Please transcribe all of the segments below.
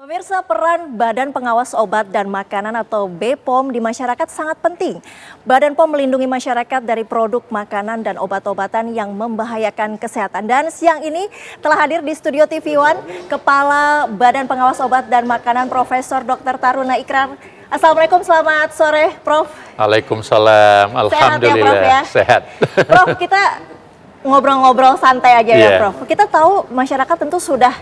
Pemirsa, peran Badan Pengawas Obat dan Makanan atau BPOM di masyarakat sangat penting. Badan POM melindungi masyarakat dari produk makanan dan obat-obatan yang membahayakan kesehatan. Dan siang ini telah hadir di studio TV One Kepala Badan Pengawas Obat dan Makanan Profesor Dr. Taruna Ikrar. Assalamualaikum, selamat sore Prof. Waalaikumsalam, alhamdulillah Sehat ya, Prof, ya? sehat. Prof, kita ngobrol-ngobrol santai aja ya Prof. Kita tahu masyarakat tentu sudah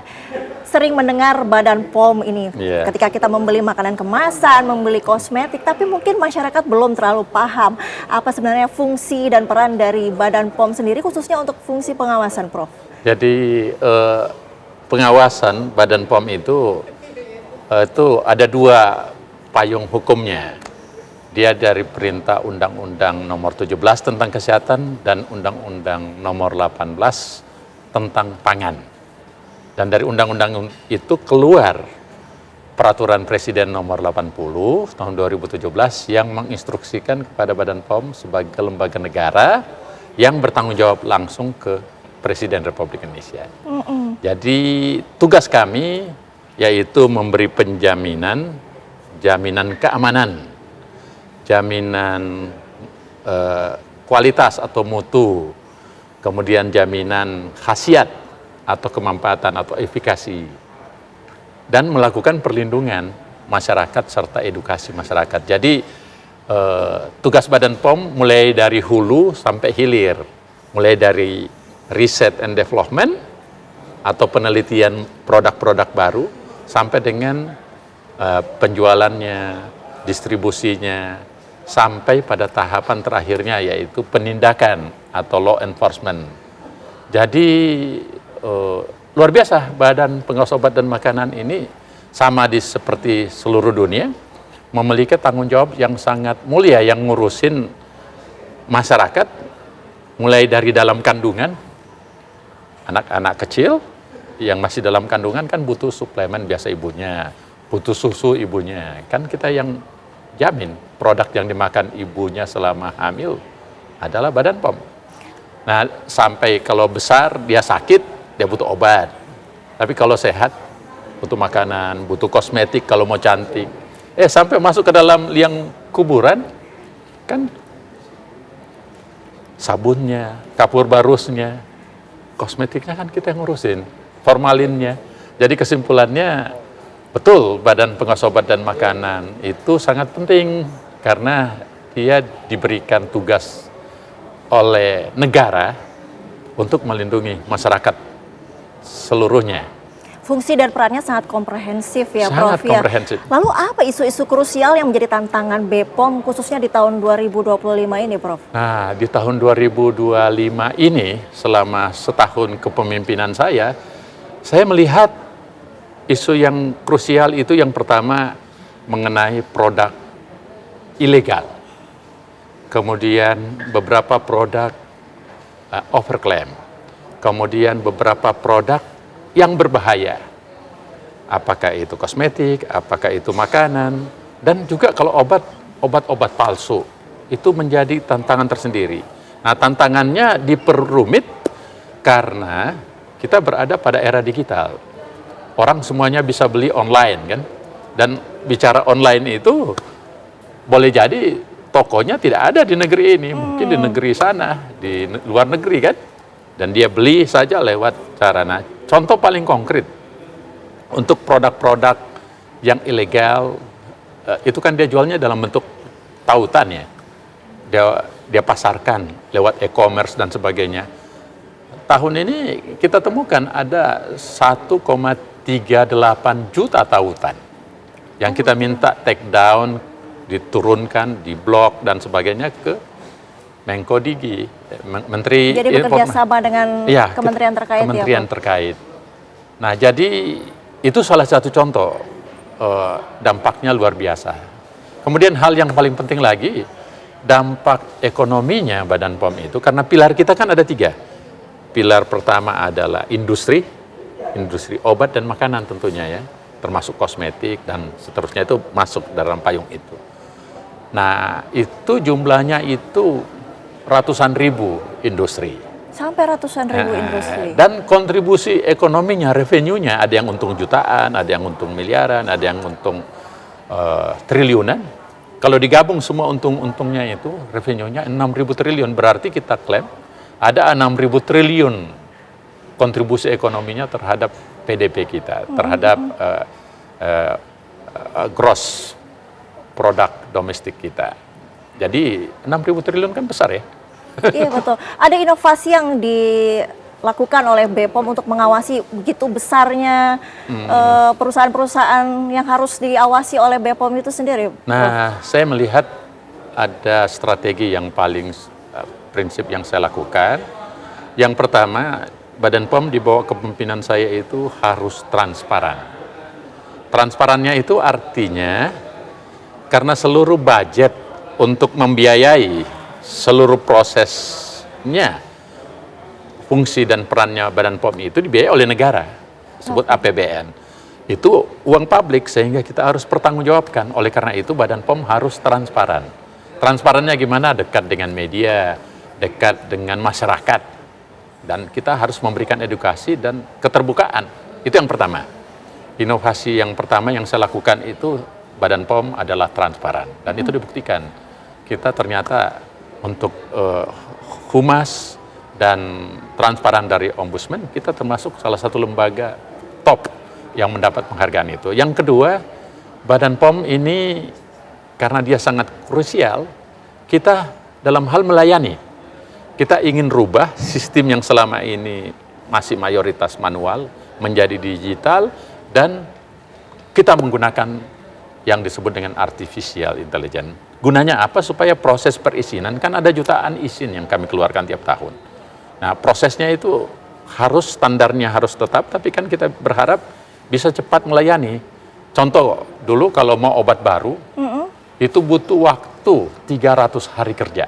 sering mendengar Badan POM ini ketika kita membeli makanan kemasan, membeli kosmetik, tapi mungkin masyarakat belum terlalu paham apa sebenarnya fungsi dan peran dari Badan POM sendiri, khususnya untuk fungsi pengawasan, Prof. Jadi pengawasan Badan POM itu ada dua payung hukumnya. Dia dari perintah Undang-Undang nomor 17 tentang kesehatan dan Undang-Undang nomor 18 tentang pangan. Dan dari undang-undang itu keluar peraturan Presiden nomor 80 tahun 2017 yang menginstruksikan kepada Badan POM sebagai lembaga negara yang bertanggung jawab langsung ke Presiden Republik Indonesia. Jadi tugas kami yaitu memberi penjaminan, jaminan keamanan, jaminan kualitas atau mutu, kemudian jaminan khasiat atau kemanfaatan atau efikasi, dan melakukan perlindungan masyarakat serta edukasi masyarakat. Jadi tugas Badan POM mulai dari hulu sampai hilir, mulai dari riset and development atau penelitian produk-produk baru sampai dengan penjualannya, distribusinya, sampai pada tahapan terakhirnya yaitu penindakan atau law enforcement. Jadi luar biasa Badan Pengawas Obat dan Makanan ini sama seperti seluruh dunia memiliki tanggung jawab yang sangat mulia yang ngurusin masyarakat mulai dari dalam kandungan. Anak-anak kecil yang masih dalam kandungan kan butuh suplemen biasa ibunya, butuh susu ibunya. Kan kita yang jamin produk yang dimakan ibunya selama hamil adalah Badan POM. Nah, sampai kalau besar dia sakit, dia butuh obat. Tapi kalau sehat, butuh makanan, butuh kosmetik kalau mau cantik. Sampai masuk ke dalam liang kuburan, kan sabunnya, kapur barusnya, kosmetiknya kan kita yang ngurusin, formalinnya. Jadi kesimpulannya, betul Badan Pengawas Obat dan Makanan itu sangat penting karena dia diberikan tugas oleh negara untuk melindungi masyarakat seluruhnya. Fungsi dan perannya sangat komprehensif ya, sangat Prof. komprehensif. Lalu apa isu-isu krusial yang menjadi tantangan BPOM khususnya di tahun 2025 ini, Prof? Nah, di tahun 2025 ini selama setahun kepemimpinan saya melihat isu yang krusial itu yang pertama mengenai produk ilegal. Kemudian beberapa produk overclaim. Kemudian beberapa produk yang berbahaya. Apakah itu kosmetik, apakah itu makanan, dan juga kalau obat-obat palsu. Itu menjadi tantangan tersendiri. Nah, tantangannya diperrumit karena kita berada pada era digital. Orang semuanya bisa beli online kan. Dan bicara online itu boleh jadi tokonya tidak ada di negeri ini, mungkin di negeri sana, di luar negeri kan. Dan dia beli saja lewat sarana. Contoh paling konkret, untuk produk-produk yang ilegal, itu kan dia jualnya dalam bentuk tautan ya. Dia pasarkan lewat e-commerce dan sebagainya. Tahun ini kita temukan ada 1,38 juta tautan. Yang kita minta take down, diturunkan, diblok dan sebagainya ke Menko Digi, Menteri. Jadi bekerja sama dengan kementerian terkait kementerian terkait. Nah, jadi itu salah satu contoh dampaknya luar biasa. Kemudian hal yang paling penting lagi, dampak ekonominya Badan POM itu, karena pilar kita kan ada 3. Pilar pertama adalah industri obat dan makanan tentunya ya, termasuk kosmetik dan seterusnya itu masuk dalam payung itu. Nah, itu jumlahnya itu ratusan ribu industri. Sampai ratusan ribu industri. Dan kontribusi ekonominya, revenue-nya, ada yang untung jutaan, ada yang untung miliaran, ada yang untung triliunan. Kalau digabung semua untung-untungnya itu, revenue-nya 6.000 triliun, berarti kita klaim ada 6.000 triliun kontribusi ekonominya terhadap PDB kita, terhadap gross produk domestik kita. Jadi 6.000 triliun kan besar ya. Iya betul. Ada inovasi yang dilakukan oleh BPOM untuk mengawasi begitu besarnya perusahaan-perusahaan yang harus diawasi oleh BPOM itu sendiri. Nah, saya melihat ada strategi yang paling prinsip yang saya lakukan. Yang pertama, Badan POM di bawah kepemimpinan saya itu harus transparan. Transparannya itu artinya karena seluruh budget untuk membiayai seluruh prosesnya, fungsi dan perannya Badan POM itu dibiayai oleh negara, disebut APBN. Itu uang publik sehingga kita harus pertanggungjawabkan. Oleh karena itu Badan POM harus transparan. Transparannya gimana? Dekat dengan media, dekat dengan masyarakat. Dan kita harus memberikan edukasi dan keterbukaan. Itu yang pertama. Inovasi yang pertama yang saya lakukan itu Badan POM adalah transparan. Dan itu dibuktikan. Kita ternyata untuk humas dan transparan dari Ombudsman, kita termasuk salah satu lembaga top yang mendapat penghargaan itu. Yang kedua, Badan POM ini karena dia sangat krusial, kita dalam hal melayani. Kita ingin rubah sistem yang selama ini masih mayoritas manual menjadi digital dan kita menggunakan yang disebut dengan artificial intelligence. Gunanya apa? Supaya proses perizinan, kan ada jutaan izin yang kami keluarkan tiap tahun. Nah, prosesnya itu harus, standarnya harus tetap, tapi kan kita berharap bisa cepat melayani. Contoh, dulu kalau mau obat baru, itu butuh waktu 300 hari kerja.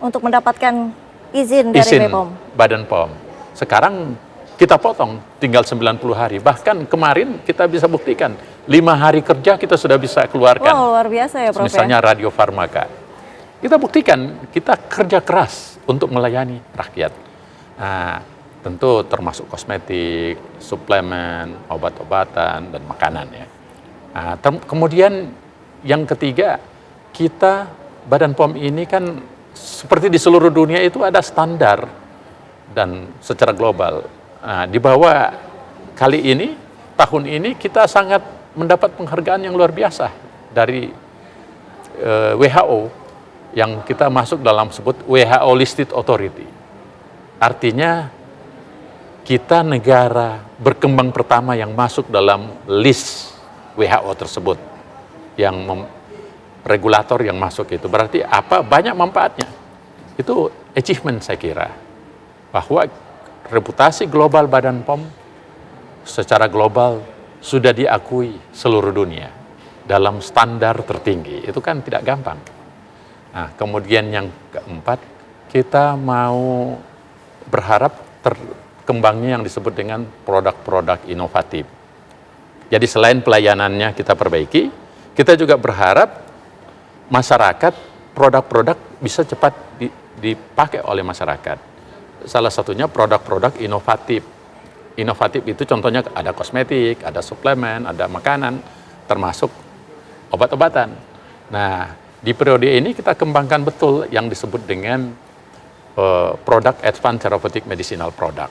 Untuk mendapatkan izin dari BPOM. Badan POM. Sekarang kita potong, tinggal 90 hari. Bahkan kemarin kita bisa buktikan, 5 hari kerja kita sudah bisa keluarkan. Wow, luar biasa ya Prof. Misalnya radiofarmaka. Kita buktikan, kita kerja keras untuk melayani rakyat. Nah, tentu termasuk kosmetik, suplemen, obat-obatan, dan makanan ya. Nah, kemudian yang ketiga, kita Badan POM ini kan seperti di seluruh dunia itu ada standar dan secara global. Nah, di bawah kali ini, tahun ini kita sangat mendapat penghargaan yang luar biasa dari WHO yang kita masuk dalam sebut WHO Listed Authority. Artinya kita negara berkembang pertama yang masuk dalam list WHO tersebut, yang regulator yang masuk itu. Berarti apa? Banyak manfaatnya. Itu achievement saya kira. Bahwa reputasi global Badan POM secara global sudah diakui seluruh dunia dalam standar tertinggi. Itu kan tidak gampang. Nah, kemudian yang keempat, kita mau berharap terkembangnya yang disebut dengan produk-produk inovatif. Jadi selain pelayanannya kita perbaiki, kita juga berharap masyarakat, produk-produk bisa cepat dipakai oleh masyarakat. Salah satunya produk-produk inovatif. Inovatif itu contohnya ada kosmetik, ada suplemen, ada makanan, termasuk obat-obatan. Nah, di periode ini kita kembangkan betul yang disebut dengan produk advanced therapeutic medicinal product,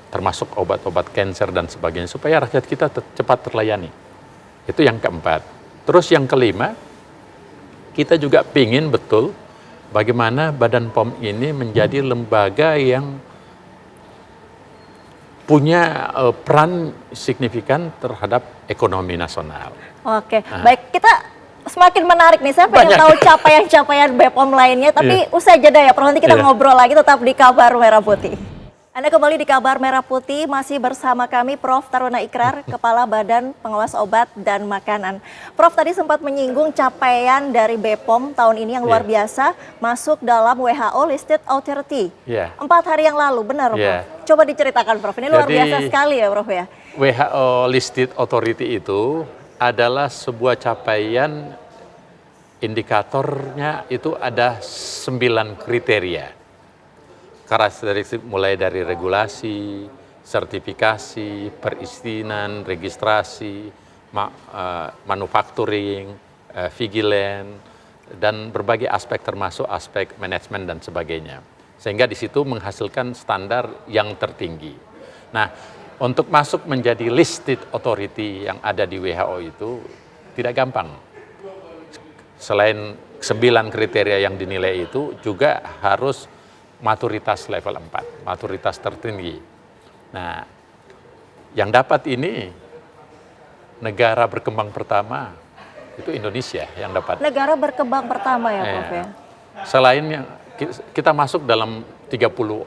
termasuk obat-obat kanker dan sebagainya, supaya rakyat kita cepat terlayani. Itu yang keempat. Terus yang kelima, kita juga pingin betul bagaimana Badan POM ini menjadi lembaga yang punya peran signifikan terhadap ekonomi nasional. Oke, baik, kita semakin menarik nih. Saya pengen tahu capaian-capaian BPOM lainnya, tapi usai jeda ya Prof, nanti kita ngobrol lagi tetap di Kabar Merah Putih. Anda kembali di Kabar Merah Putih, masih bersama kami Prof. Taruna Ikrar, Kepala Badan Pengawas Obat dan Makanan. Prof tadi sempat menyinggung capaian dari BPOM tahun ini yang luar biasa, masuk dalam WHO Listed Authority. 4 hari yang lalu, benar Prof? Coba diceritakan Prof, ini luar biasa sekali ya Prof ya. WHO Listed Authority itu adalah sebuah capaian, indikatornya itu ada 9 kriteria. karakteristik mulai dari regulasi, sertifikasi, perizinan, registrasi, manufacturing, vigilant, dan berbagai aspek termasuk aspek manajemen dan sebagainya. Sehingga di situ menghasilkan standar yang tertinggi. Nah, untuk masuk menjadi listed authority yang ada di WHO itu tidak gampang. Selain 9 kriteria yang dinilai itu juga harus maturitas level 4, maturitas tertinggi. Nah, yang dapat ini negara berkembang pertama itu Indonesia yang dapat. Negara berkembang pertama ya, Prof ya. Selain yang kita masuk dalam 30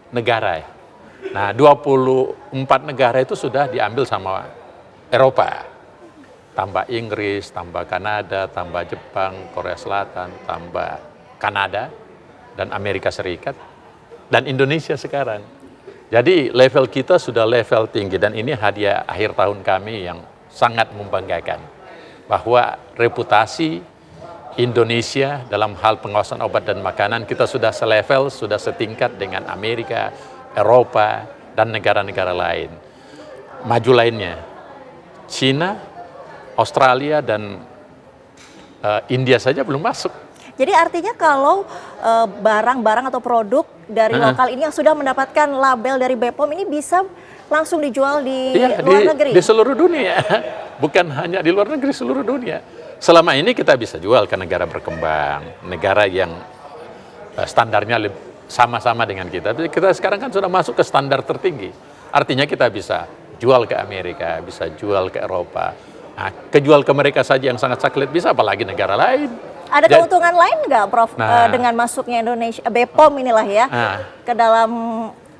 negara ya. Nah, 24 negara itu sudah diambil sama Eropa. Tambah Inggris, tambah Kanada, tambah Jepang, Korea Selatan, tambah Kanada, dan Amerika Serikat, dan Indonesia sekarang. Jadi level kita sudah level tinggi, dan ini hadiah akhir tahun kami yang sangat membanggakan. Bahwa reputasi Indonesia dalam hal pengawasan obat dan makanan, kita sudah selevel, sudah setingkat dengan Amerika, Eropa, dan negara-negara lain. Maju lainnya, China, Australia, dan India saja belum masuk. Jadi artinya kalau barang-barang atau produk dari lokal ini yang sudah mendapatkan label dari BPOM ini bisa langsung dijual di luar negeri? Di seluruh dunia, bukan hanya di luar negeri, seluruh dunia. Selama ini kita bisa jual ke negara berkembang, negara yang standarnya sama-sama dengan kita. Tapi kita sekarang kan sudah masuk ke standar tertinggi. Artinya kita bisa jual ke Amerika, bisa jual ke Eropa. Nah, kejual ke mereka saja yang sangat sakit bisa, apalagi negara lain. Ada keuntungan lain nggak, Prof, dengan masuknya Indonesia, BPOM inilah ya, ke dalam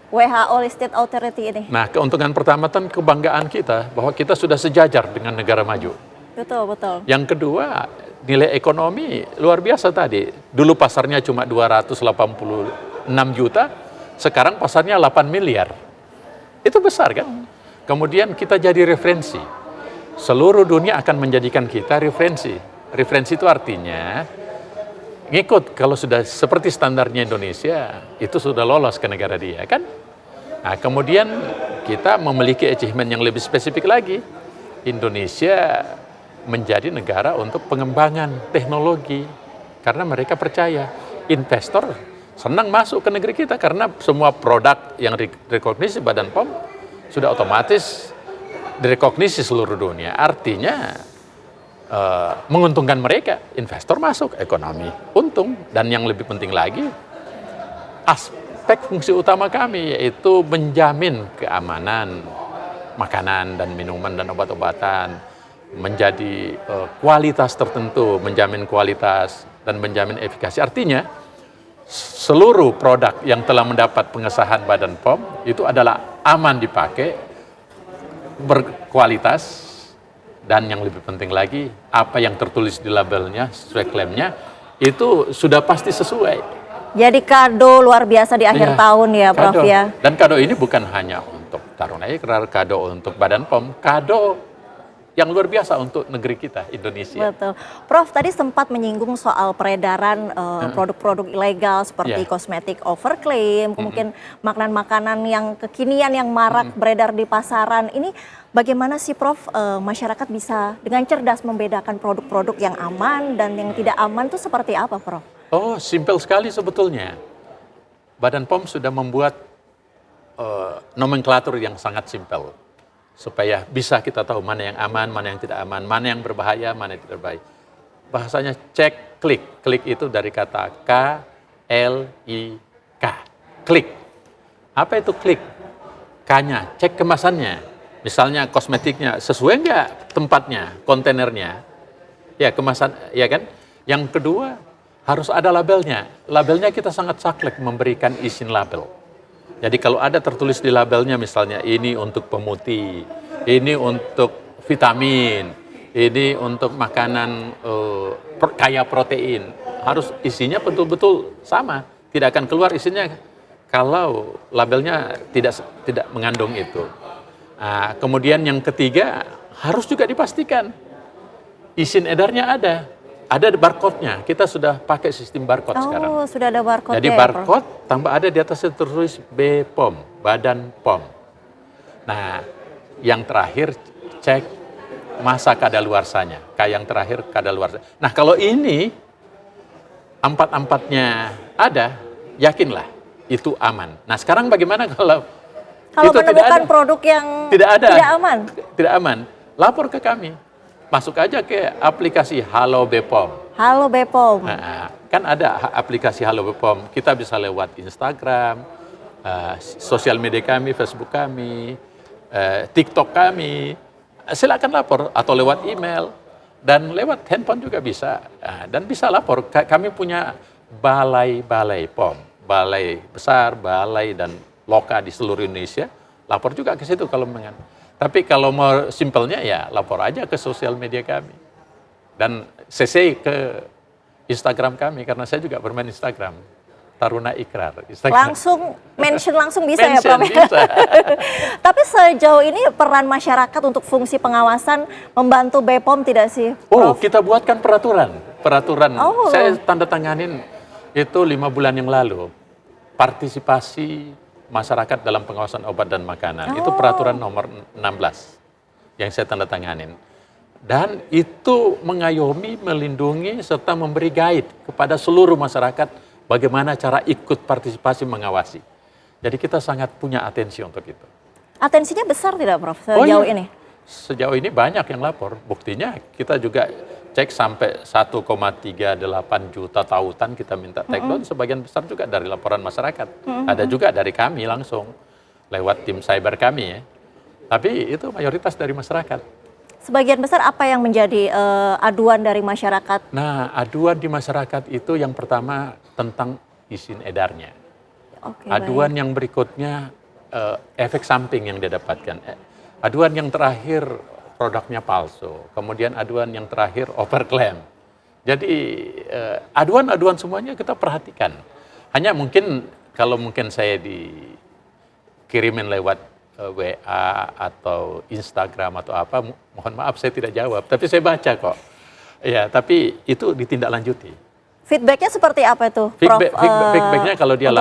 WHO Listed Authority ini? Nah, keuntungan pertama kan kebanggaan kita, bahwa kita sudah sejajar dengan negara maju. Betul, betul. Yang kedua, nilai ekonomi luar biasa tadi. Dulu pasarnya cuma 286 juta, sekarang pasarnya 8 miliar. Itu besar kan? Kemudian kita jadi referensi. Seluruh dunia akan menjadikan kita referensi. Referensi itu artinya ngikut, kalau sudah seperti standarnya Indonesia, itu sudah lolos ke negara dia kan. Nah, kemudian kita memiliki achievement yang lebih spesifik lagi. Indonesia menjadi negara untuk pengembangan teknologi, karena mereka percaya investor senang masuk ke negeri kita, karena semua produk yang direkognisi Badan POM sudah otomatis direkognisi seluruh dunia. Artinya menguntungkan mereka, investor masuk, ekonomi untung, dan yang lebih penting lagi, aspek fungsi utama kami yaitu menjamin keamanan makanan dan minuman dan obat-obatan, menjadi kualitas tertentu, menjamin kualitas dan menjamin efikasi. Artinya seluruh produk yang telah mendapat pengesahan Badan POM itu adalah aman dipakai, berkualitas, dan yang lebih penting lagi, apa yang tertulis di labelnya, sesuai klaimnya, itu sudah pasti sesuai. Jadi kado luar biasa di akhir tahun ya, Prof ya. Dan kado ini bukan hanya untuk Tarunayakrar, kado untuk Badan POM, kado yang luar biasa untuk negeri kita, Indonesia. Betul. Prof, tadi sempat menyinggung soal peredaran produk-produk ilegal seperti kosmetik overclaim, mungkin makanan-makanan yang kekinian yang marak beredar di pasaran. Ini bagaimana sih, Prof, masyarakat bisa dengan cerdas membedakan produk-produk yang aman dan yang tidak aman itu seperti apa, Prof? Oh, simpel sekali sebetulnya. Badan POM sudah membuat nomenklatur yang sangat simpel, supaya bisa kita tahu mana yang aman, mana yang tidak aman, mana yang berbahaya, mana yang tidak berbahaya. Bahasanya cek, klik. Klik itu dari kata K-L-I-K. Klik. Apa itu klik? K-nya, cek kemasannya. Misalnya kosmetiknya, sesuai nggak tempatnya, kontainernya? Ya, kemasan, ya kan? Yang kedua, harus ada labelnya. Labelnya kita sangat saklek memberikan izin label. Jadi kalau ada tertulis di labelnya misalnya ini untuk pemutih, ini untuk vitamin, ini untuk makanan kaya protein, harus isinya betul-betul sama. Tidak akan keluar isinya kalau labelnya tidak mengandung itu. Nah, kemudian yang ketiga harus juga dipastikan izin edarnya ada. ada barcode-nya. Kita sudah pakai sistem barcode sekarang. Oh, sudah ada barcode. Jadi barcode tambah ada di atasnya tertulis BPOM, Badan POM. Nah, yang terakhir cek masa kadaluarsanya. Yang terakhir kadaluarsa. Nah, kalau ini empat-empatnya ada, yakinlah itu aman. Nah, sekarang bagaimana kalau itu menemukan produk yang tidak aman? Tidak aman, lapor ke kami. Masuk aja ke aplikasi Halo BPOM. Halo BPOM. Nah, kan ada aplikasi Halo BPOM. Kita bisa lewat Instagram, sosial media kami, Facebook kami, TikTok kami. Silakan lapor atau lewat email dan lewat handphone juga bisa. Dan bisa lapor. Kami punya balai-balai POM, balai besar, balai dan loka di seluruh Indonesia. Lapor juga ke situ kalau mengan. Tapi kalau mau simpelnya ya lapor aja ke sosial media kami. Dan CC ke Instagram kami, karena saya juga bermain Instagram. Taruna Ikrar. Instagram. Langsung, mention langsung bisa ya Prof? Bisa. Tapi sejauh ini peran masyarakat untuk fungsi pengawasan membantu BPOM tidak sih Prof? Oh, kita buatkan peraturan. Saya tanda tanganin itu 5 bulan yang lalu. Partisipasi masyarakat dalam pengawasan obat dan makanan. Itu peraturan nomor 16 yang saya tanda tanganin. Dan itu mengayomi, melindungi, serta memberi guide kepada seluruh masyarakat bagaimana cara ikut partisipasi mengawasi. Jadi kita sangat punya atensi untuk itu. Atensinya besar tidak Prof sejauh ini? Sejauh ini banyak yang lapor. Buktinya kita juga cek sampai 1,38 juta tautan kita minta take down, sebagian besar juga dari laporan masyarakat. Ada juga dari kami langsung, lewat tim cyber kami ya. Tapi itu mayoritas dari masyarakat. Sebagian besar apa yang menjadi aduan dari masyarakat? Nah, aduan di masyarakat itu yang pertama tentang izin edarnya. Aduan yang berikutnya efek samping yang didapatkan. Aduan yang terakhir produknya palsu, kemudian aduan yang terakhir overclaim. Jadi aduan-aduan semuanya kita perhatikan. Hanya mungkin kalau saya dikirimin lewat WA atau Instagram atau apa, mohon maaf saya tidak jawab, tapi saya baca kok. Ya, tapi itu ditindaklanjuti. Feedbacknya seperti apa itu, Prof? Feedbacknya kalau dia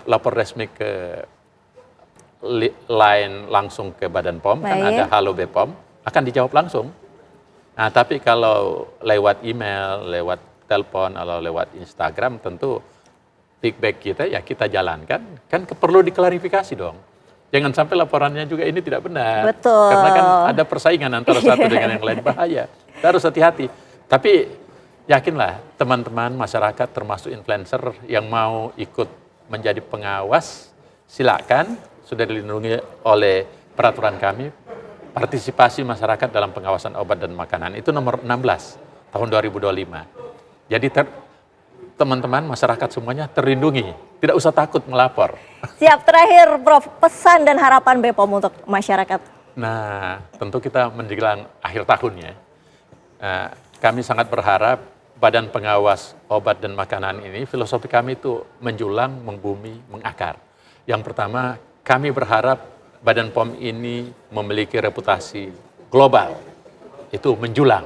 lapor resmi ke line langsung ke Badan POM, kan ada Halo BPOM, akan dijawab langsung. Nah, tapi kalau lewat email, lewat telepon, atau lewat Instagram, tentu feedback kita ya kita jalankan. Kan perlu diklarifikasi dong. Jangan sampai laporannya juga ini tidak benar. Betul. Karena kan ada persaingan antara satu dengan yang lain, bahaya. Kita harus hati-hati. Tapi yakinlah teman-teman masyarakat termasuk influencer yang mau ikut menjadi pengawas, silakan, sudah dilindungi oleh peraturan kami. Partisipasi masyarakat dalam pengawasan obat dan makanan itu nomor 16 tahun 2025. Jadi teman-teman masyarakat semuanya terlindungi, tidak usah takut melapor. Siap, terakhir Prof, pesan dan harapan BPOM untuk masyarakat. Nah, tentu kita menjelang akhir tahunnya. Kami sangat berharap Badan Pengawas Obat dan Makanan ini, filosofi kami itu menjulang, membumi, mengakar. Yang pertama, kami berharap Badan POM ini memiliki reputasi global, itu menjulang.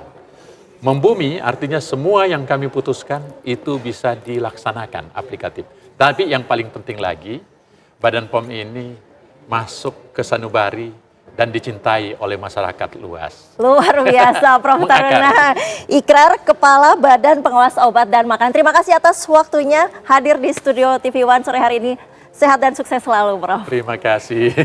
Membumi artinya semua yang kami putuskan itu bisa dilaksanakan aplikatif. Tapi yang paling penting lagi, Badan POM ini masuk ke sanubari dan dicintai oleh masyarakat luas. Luar biasa, Prof Taruna Ikrar, Kepala Badan Pengawas Obat dan Makanan. Terima kasih atas waktunya hadir di studio TV One sore hari ini. Sehat dan sukses selalu, Prof. Terima kasih.